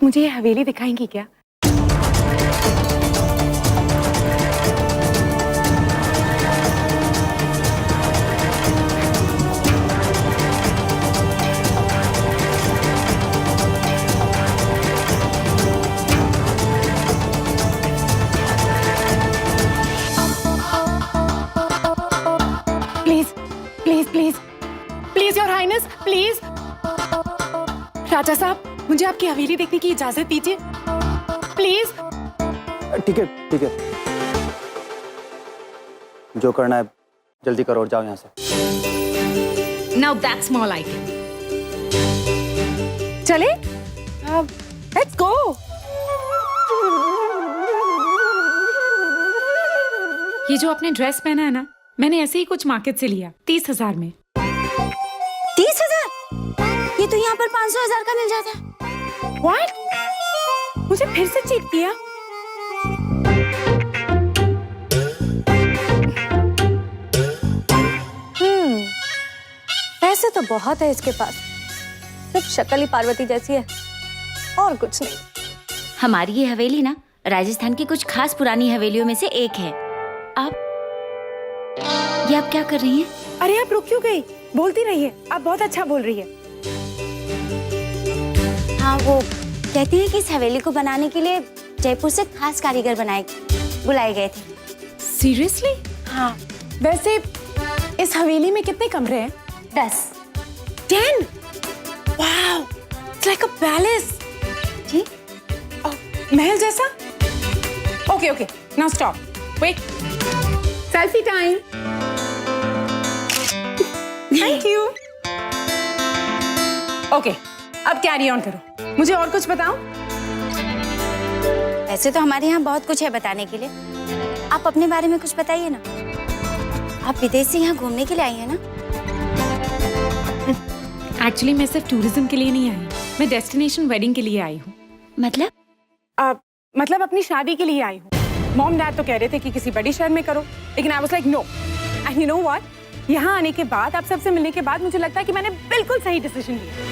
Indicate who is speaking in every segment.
Speaker 1: आप मुझे ये हवेली दिखाएंगी क्या? Please please please please your highness, please. राजा साहब, मुझे आपकी हवेली देखने की इजाजत दीजिए प्लीज।
Speaker 2: ठीक है ठीक है, जो करना है जल्दी करो और जाओ यहाँ से।
Speaker 1: Now that's more like it. चले, लेट्स गो। ये जो आपने ड्रेस पहना है ना, मैंने ऐसे ही कुछ मार्केट से लिया 30,000 में।
Speaker 3: 30,000? ये तो यहाँ पर 500,000 का मिल जाता है।
Speaker 1: What? मुझे फिर से चीट किया?
Speaker 3: पैसे तो बहुत है इसके पास, सिर्फ शक्ल ही पार्वती जैसी है और कुछ नहीं।
Speaker 4: हमारी ये हवेली ना राजस्थान की कुछ खास पुरानी हवेलियों में से एक है। ये आप क्या कर रही हैं?
Speaker 1: अरे आप रुक क्यों गई? बोलती रहिए, आप बहुत अच्छा बोल रही है।
Speaker 3: हाँ, वो कहती है कि इस हवेली को बनाने के लिए जयपुर से खास कारीगर बुलाए गए थे।
Speaker 1: सीरियसली?
Speaker 3: हाँ।
Speaker 1: वैसे इस हवेली में कितने कमरे हैं?
Speaker 3: 10।
Speaker 1: 10? Wow, it's like a palace.
Speaker 3: जी?
Speaker 1: महल जैसा? Okay okay, now stop, wait, selfie time. Thank you. Okay, अब कैरी ऑन करो, मुझे और कुछ बताओ।
Speaker 3: वैसे तो हमारे यहाँ बहुत कुछ है बताने के लिए, आप अपने बारे में कुछ बताइए ना। आप विदेश से यहाँ घूमने के लिए आई हैं ना?
Speaker 1: एक्चुअली मैं सिर्फ टूरिज्म के लिए नहीं आई, मैं डेस्टिनेशन वेडिंग के लिए आई हूँ।
Speaker 4: मतलब?
Speaker 1: मतलब अपनी शादी के लिए आई हूँ। मॉम डैड तो कह रहे थे कि किसी बड़ी शहर में करो, लेकिन I was like no. And you know what, यहाँ आने के बाद, आप सबसे मिलने के बाद मुझे लगता है कि मैंने बिल्कुल सही डिसीजन लिया।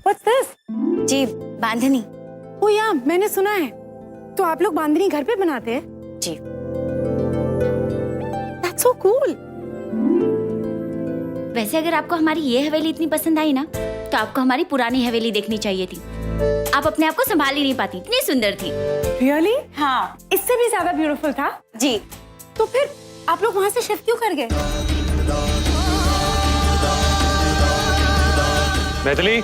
Speaker 1: What's this?
Speaker 3: जी, बांधनी।
Speaker 1: ओ या, मैंने सुना है। तो आप लोग बांधनी घर पे बनाते हैं?
Speaker 3: जी।
Speaker 1: That's so cool.
Speaker 4: वैसे अगर आपको हमारी ये हवेली इतनी पसंद आई ना, तो आपको हमारी पुरानी हवेली देखनी चाहिए थी। आप अपने आप को संभाल ही नहीं पाती, इतनी सुंदर थी।
Speaker 1: Really?
Speaker 3: हाँ।
Speaker 1: इससे भी ज्यादा ब्यूटीफुल था?
Speaker 3: जी।
Speaker 1: तो फिर आप लोग वहाँ से शिफ्ट क्यों कर गए?
Speaker 5: मैथिली,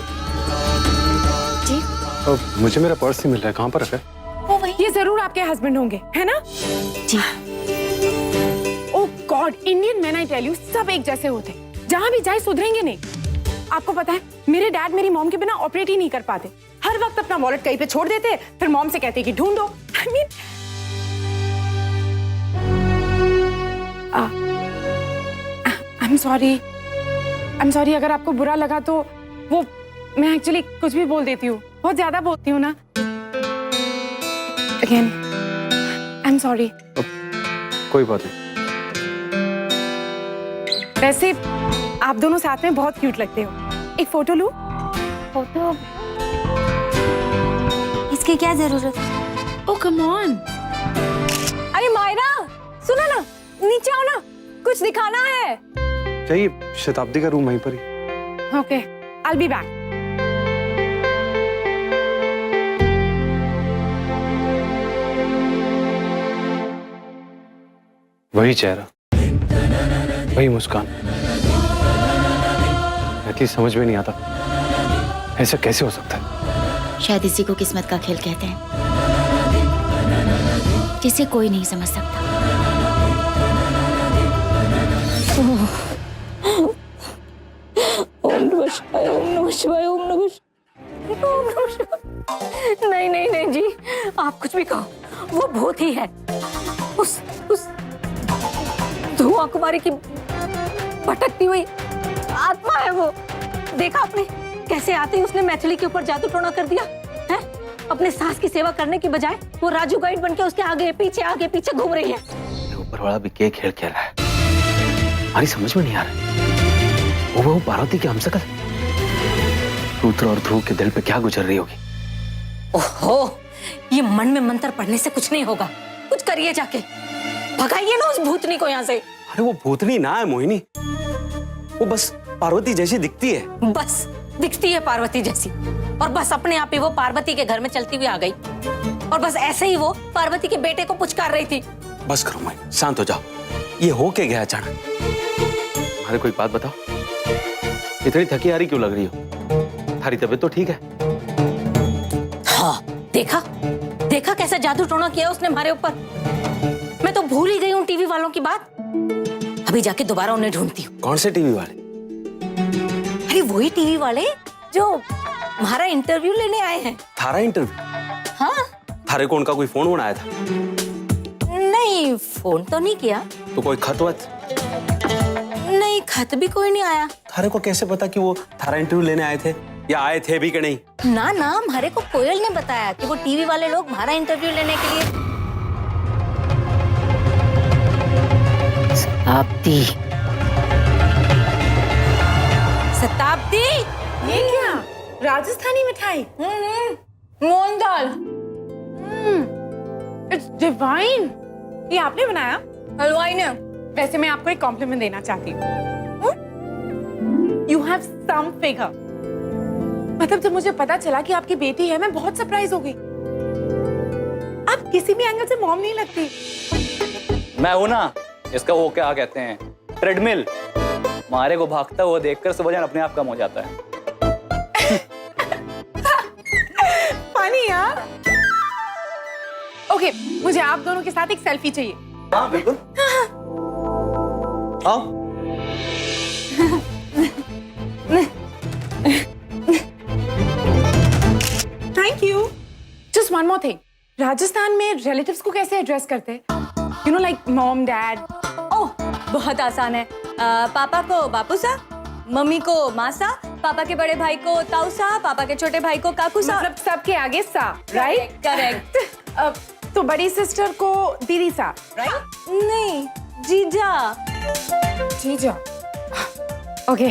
Speaker 3: जी।
Speaker 5: मुझे मेरा पर्स नहीं मिल रहा है, कहाँ पर रखा है?
Speaker 3: वो वही।
Speaker 1: ये जरूर आपके हस्बैंड होंगे, है ना?
Speaker 3: जी।
Speaker 1: Oh god, Indian man I tell you, सब एक जैसे होते, जहाँ भी जाए सुधरेंगे नहीं। आपको पता है, मेरे डैड मेरी मॉम के बिना ऑपरेट ही नहीं कर पाते। हर वक्त अपना वॉलेट कहीं पे छोड़ देते, फिर मॉम से कहते कि ढूंढो। I mean, I am sorry अगर आपको बुरा लगा तो वो मैं एक्चुअली कुछ भी बोल देती हूँ, बहुत ज्यादा बोलती हूँ ना। Again I am sorry.
Speaker 5: कोई बात नहीं।
Speaker 1: वैसे आप दोनों साथ में बहुत क्यूट लगते हो। एक फोटो लूं?
Speaker 3: फोटो? इसकी क्या जरूरत है?
Speaker 1: ओह कम ऑन। अरे मायरा, सुनो ना, नीचे आओ ना, कुछ दिखाना है।
Speaker 5: चाहिए, शताब्दी का रूम वहीं पर ही।
Speaker 1: Okay, I be back.
Speaker 5: वही चेहरा, वही मुस्कान। मैथिली, समझ में नहीं आता ऐसा कैसे हो सकता है।
Speaker 4: शायद इसी को किस्मत का खेल कहते हैं, जिसे कोई नहीं समझ सकता।
Speaker 3: ओम नमः शिवाय, ओम नमः शिवाय, ओम नमः शिवाय। नहीं नहीं नहीं जी, आप कुछ भी कहो, वो भूत ही है। उस धुआं कुमारी की भटकती हुई आत्मा है वो। देखा आपने कैसे आते ही उसने मैथिली के ऊपर जादू टोना कर दिया है। अपने सास की सेवा करने की बजाय वो राजू गाइड बनके उसके आगे पीछे घूम रही है।
Speaker 2: ऊपर वाला भी क्या खेल खेल रहा है, हमारी समझ में नहीं आ रहा। वो पार्वती की हमशक्ल।
Speaker 5: रुद्र और ध्रुव के दिल पे क्या गुजर रही होगी।
Speaker 3: ओहो, ये मन में मंत्र पढ़ने से कुछ नहीं होगा। कुछ करिए जाके, भगाइए ना उस भूतनी को यहाँ से।
Speaker 6: अरे वो भूतनी ना है मोहिनी, वो बस पार्वती जैसी दिखती है।
Speaker 3: बस दिखती है पार्वती जैसी, और बस अपने आप ही वो पार्वती के घर में चलती हुई आ गई, और बस ऐसे ही वो पार्वती के बेटे को पुचकार रही थी।
Speaker 6: बस करो मोहिनी, शांत हो जाओ। ये हो के गया अचानक।
Speaker 5: तुम्हारे कोई बात बताओ, इतनी थकी हारी क्यों लग रही हो? तुम्हारी तबीयत तो ठीक है?
Speaker 3: हाँ, देखा देखा कैसा जादू टोना किया उसने हमारे ऊपर। मैं तो भूल ही गई हूँ टीवी वालों की बात। अभी जाके दोबारा उन्हें ढूंढती हूँ।
Speaker 6: कौन से टीवी वाले?
Speaker 3: अरे वही टीवी वाले जो हमारा इंटरव्यू लेने आए हैं।
Speaker 6: थारा इंटरव्यू?
Speaker 3: हाँ।
Speaker 6: थारे को उनका कोई फोन आया था?
Speaker 3: नहीं, फोन तो नहीं किया।
Speaker 6: तो कोई खत वत?
Speaker 3: नहीं, खत भी कोई नहीं आया।
Speaker 6: थारे को कैसे पता कि वो थारा इंटरव्यू लेने आए थे, या आए थे भी कि नहीं?
Speaker 3: ना ना, हमारे को कोयल ने बताया कि वो टीवी वाले लोग हमारा इंटरव्यू लेने के लिए। शताब्दी, शताब्दी,
Speaker 1: ये क्या? राजस्थानी मिठाई।
Speaker 3: मूंग दाल,
Speaker 1: इट्स डिवाइन। ये आपने बनाया?
Speaker 3: हलवाई ने।
Speaker 1: वैसे मैं आपको एक कॉम्प्लीमेंट देना चाहती हूँ। You have some figure. मतलब जब मुझे पता चला कि आपकी बेटी है, मैं बहुत सरप्राइज हो गई। आप किसी भी एंगल से मॉम नहीं लगती।
Speaker 2: मैं हूं ना, इसका वो क्या कहते हैं, ट्रेडमिल। मारे को भागता हुआ देखकर वजन अपने आप कम हो जाता है।
Speaker 1: पानी यार। ओके, मुझे आप दोनों के साथ एक सेल्फी चाहिए।
Speaker 2: हाँ बिल्कुल। आओ।
Speaker 1: Thank you. Just one more thing, Rajasthan में रिलेटिव्स को कैसे एड्रेस करते हैं? You know, like mom, dad.
Speaker 7: Oh, बहुत आसान है। पापा को बापू सा, मम्मी को मासा, पापा के बड़े भाई को ताऊ सा, पापा के छोटे भाई को काकू सा।
Speaker 1: मतलब सबके आगे सा, राइट?
Speaker 7: करेक्ट।
Speaker 1: तो बड़ी सिस्टर को दीदी सा,
Speaker 7: राइट? नहीं, जीजा।
Speaker 1: जीजा। ओके।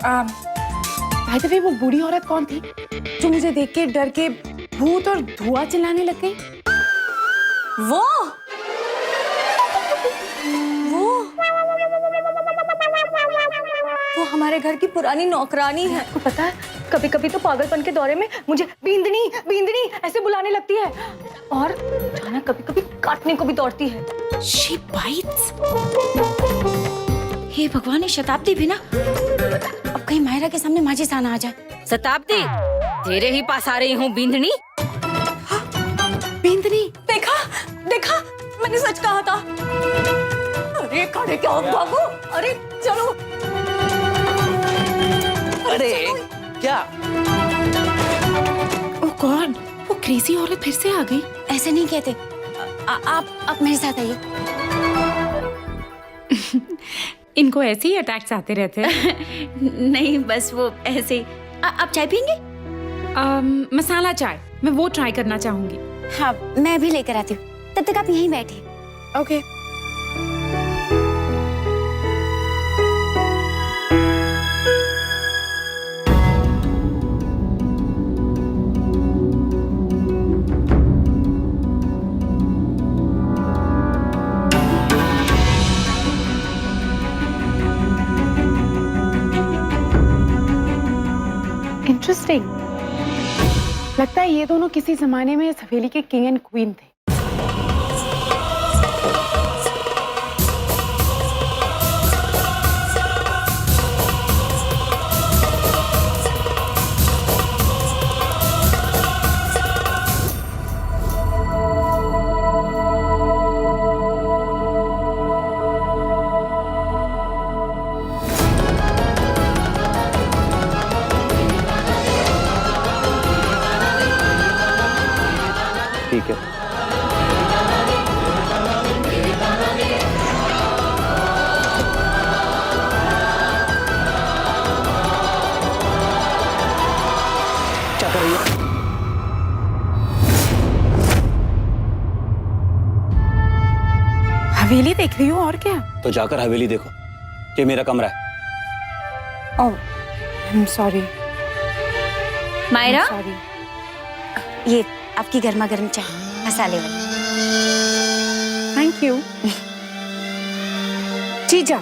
Speaker 1: बाय द वे, वो बूढ़ी औरत कौन थी जो मुझे देख के डर के भूत और धुआं चिल्लाने लग गई?
Speaker 7: वो हमारे घर की पुरानी नौकरानी है। आपको पता है, कभी कभी तो पागलपन के दौरे में मुझे बींदनी बींदनी ऐसे बुलाने लगती है, और जाना कभी कभी काटने को भी दौड़ती है।
Speaker 4: She bites. हे भगवान, ये शताब्दी भी ना, अब कहीं मायरा के सामने माझी सा ना आ जाए।
Speaker 3: शताब्दी, तेरे ही पास आ रही हूँ बींदनी।
Speaker 1: बिंदनी।
Speaker 7: देखा देखा, मैंने सच कहा था। अरे खड़े क्या हो बाबू, अरे चलो।
Speaker 6: अरे क्या?
Speaker 1: ओह गॉड, वो क्रेजी औरत फिर से आ गई।
Speaker 4: ऐसे नहीं कहते। आप मेरे साथ आइए।
Speaker 1: इनको ऐसे ही अटैक्स आते रहते हैं।
Speaker 4: नहीं, बस वो ऐसे ही। आप चाय पियेंगे?
Speaker 1: मसाला चाय, मैं वो ट्राई करना चाहूंगी।
Speaker 4: हाँ, मैं भी लेकर आती हूँ। तब तक आप यहीं बैठे।
Speaker 1: ओके। इंटरेस्टिंग। लगता है ये दोनों किसी जमाने में इस हवेली के किंग एंड क्वीन थे।
Speaker 2: ठीक है। क्या कर रही हो?
Speaker 1: हवेली देख रही हूँ, और क्या?
Speaker 2: तो जाकर हवेली देखो, ये मेरा कमरा है।
Speaker 1: Oh, I am sorry.
Speaker 4: Myra,
Speaker 1: sorry.
Speaker 4: ये आपकी गर्मा गर्म चाय मसाले वाली।
Speaker 1: Thank you. जीजा,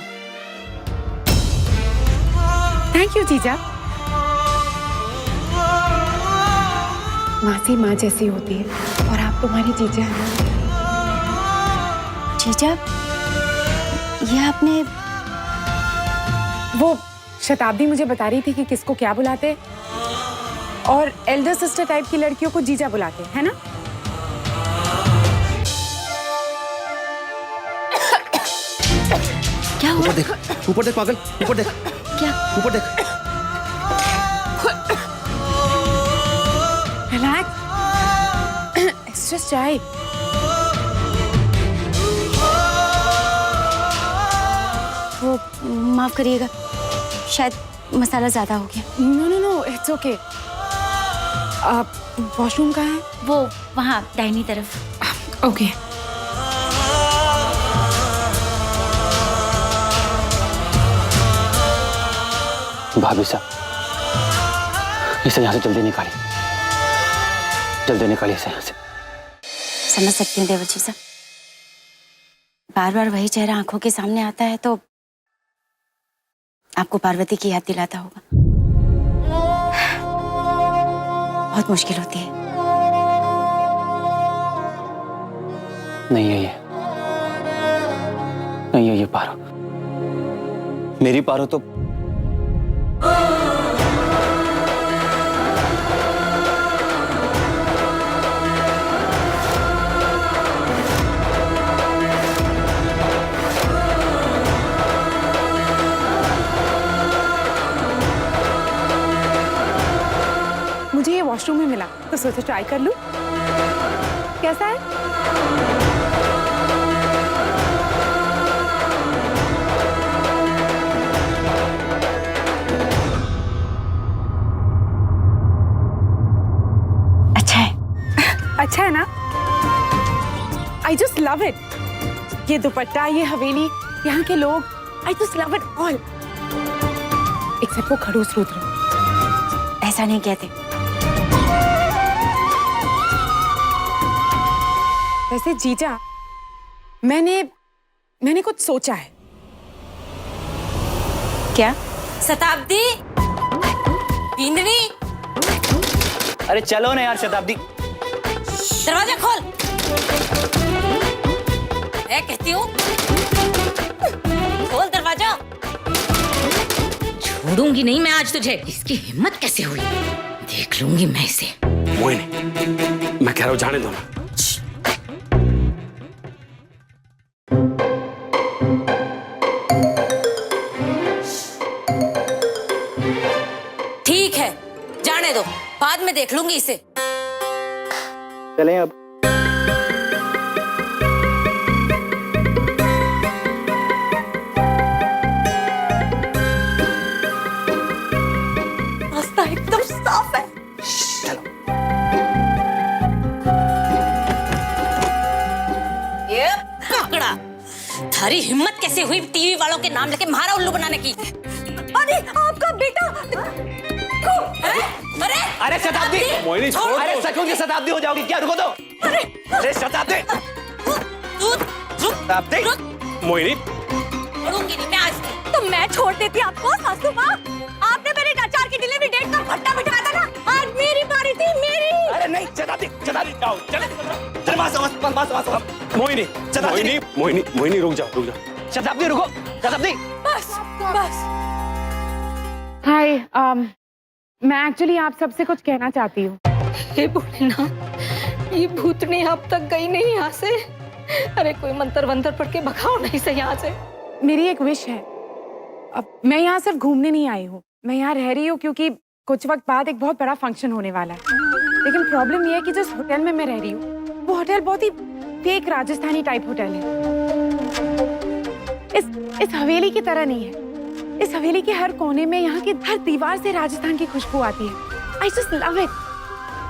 Speaker 1: थैंक यू जीजा। मासी माँ जैसी होती है और आप तुम्हारी जीजा हैं।
Speaker 4: जीजा, ये आपने
Speaker 1: वो शताब्दी मुझे बता रही थी कि किसको क्या बुलाते, और एल्डर सिस्टर टाइप की लड़कियों को जीजा बुलाते, है ना?
Speaker 4: क्या हुआ?
Speaker 6: ऊपर देख पागल, ऊपर देख,
Speaker 4: क्या?
Speaker 6: ऊपर देख।
Speaker 1: रिलैक्स, इट्स जस्ट चाय।
Speaker 4: वो माफ करिएगा, शायद मसाला ज्यादा हो गया।
Speaker 1: No no no, it's okay. Washroom कहाँ है?
Speaker 4: वो वहाँ दाहिनी तरफ।
Speaker 1: ओके।
Speaker 6: भाभी साहब, इसे यहाँ से जल्दी निकालिए, जल्दी निकालिए इसे यहाँ से।
Speaker 4: समझ सकती हूँ देवर जी साहब, बार बार वही चेहरा आंखों के सामने आता है तो आपको पार्वती की याद दिलाता होगा। बहुत मुश्किल होती है।
Speaker 6: नहीं है ये, नहीं है ये पारो, मेरी पारो तो
Speaker 1: मुझे ये वॉशरूम में मिला तो सोचा ट्राई कर लूं। कैसा है?
Speaker 4: अच्छा है।
Speaker 1: अच्छा है ना? I just love it. ये दुपट्टा, ये हवेली, यहाँ के लोग, I just love it all except वो खड़ूस रुद्र।
Speaker 4: ऐसा नहीं कहते।
Speaker 1: वैसे जीजा, मैंने कुछ सोचा है।
Speaker 4: क्या?
Speaker 3: शताब्दी, बिंदनी,
Speaker 2: अरे चलो ना यार शताब्दी।
Speaker 3: दरवाजा खोल। मैं कहती हूँ खोल दरवाजा। छोड़ूंगी नहीं मैं आज तुझे। इसकी हिम्मत कैसे हुई, देख लूंगी मैं इसे।
Speaker 6: मोहिनी, मैं कह रहा हूँ जाने दो ना।
Speaker 3: ठीक है, जाने दो, बाद में देख लूंगी इसे।
Speaker 2: चलें अब।
Speaker 3: रास्ता एकदम साफ है। ये पकड़ा। थारी हिम्मत कैसे हुई टीवी वालों के नाम लेके हमारा उल्लू बनाने की? अरे आपका बेटा। अरे
Speaker 2: अरे शताब्दी,
Speaker 6: मोहिनी छोड़
Speaker 2: अरे
Speaker 6: दो।
Speaker 2: सचमुच शताब्दी हो जाओगी क्या? रुको तो। अरे शताब्दी, शताब्दी।
Speaker 6: मोहिनी,
Speaker 3: छोड़ूंगी नहीं मैं आज। तो मैं छोड़ देती आपको सासू माँ। आपने मेरे अचार की डिलीवरी डेट का भट्टा बिठवाया था ना। आज मेरी बारी थी, मेरी।
Speaker 2: अरे नहीं शताब्दी, शताब्दी जाओ, चले चल बस।
Speaker 6: मोहिनी, मोहिनी, मोहिनी, मोहिनी रुक जाओ, रुक जाओ।
Speaker 2: शताब्दी रुको, शताब्दी।
Speaker 3: बस बस।
Speaker 1: हाय, मैं एक्चुअली आप सबसे कुछ कहना चाहती हूँ।
Speaker 7: हे भोलेनाथ, ये भूतनी अब तक गई नहीं यहाँ से। अरे कोई मंत्र वंत्र पढ़ के भगाओ नहीं से यहाँ से।
Speaker 1: मेरी एक विश है। अब मैं यहाँ सिर्फ घूमने नहीं आई हूँ, मैं यहाँ रह रही हूँ क्योंकि कुछ वक्त बाद एक बहुत बड़ा फंक्शन होने वाला है। लेकिन प्रॉब्लम ये है कि जिस होटल में मैं रह रही हूँ वो होटल बहुत ही फेक राजस्थानी टाइप होटल है। इस हवेली की तरह नहीं है। इस हवेली के हर कोने में, यहाँ की हर दीवार से राजस्थान की खुशबू आती है। I just love it.